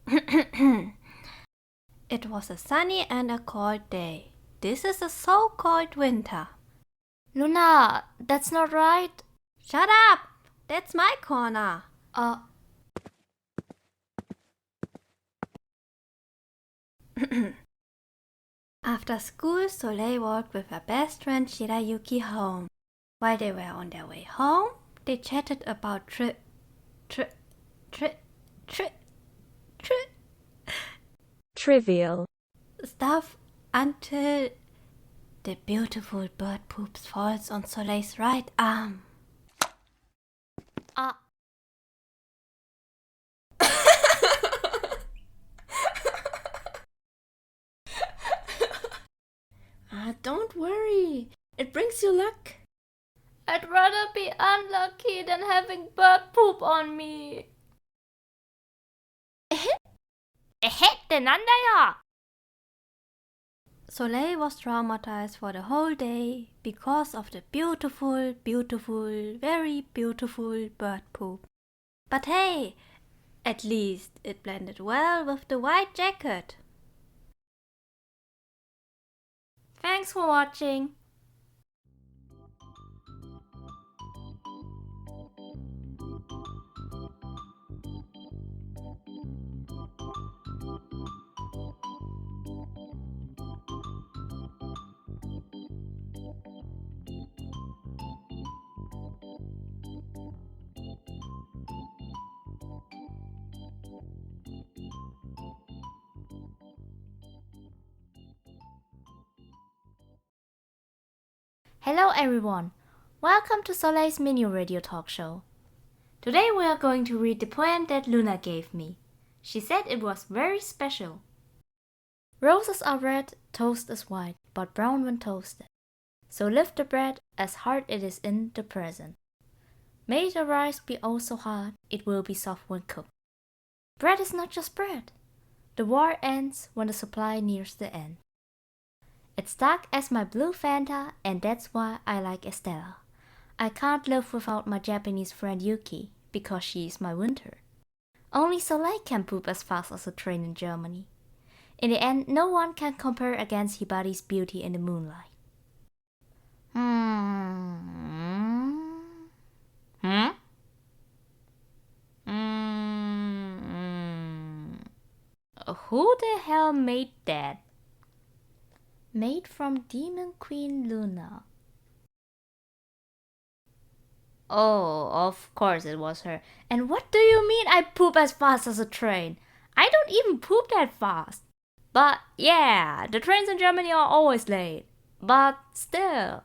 It was a sunny and a cold day. This is a so-called winter. Luna, that's not right. Shut up! That's my corner. After school, Soleil walked with her best friend Shirayuki home. While they were on their way home, they chatted about trivial stuff until the beautiful bird poops falls on Soleil's right arm. Don't worry. It brings you luck. I'd rather be unlucky than having bird poop on me. ってなんだよ! Soleil was traumatized for the whole day because of the beautiful, very beautiful bird poop. But hey, at least it blended well with the white jacket. Thanks for watching. Hello everyone, welcome to Soleil's mini radio talk show. Today we are going to read the poem that Luna gave me. She said it was very special. Roses are red, toast is white, but brown when toasted. So lift the bread as hard it is in the present. May the rice be oh so hard, it will be soft when cooked. Bread is not just bread. The war ends when the supply nears the end. It's dark as my blue Fanta, and that's why I like Estella. I can't live without my Japanese friend Yuki, because she is my winter. Only Soleil can poop as fast as a train in Germany. In the end, no one can compare against Hibari's beauty in the moonlight. Who the hell made that? Made from Demon Queen Luna. Oh, of course it was her. And what do you mean I poop as fast as a train? I don't even poop that fast. But yeah, the trains in Germany are always late. But still.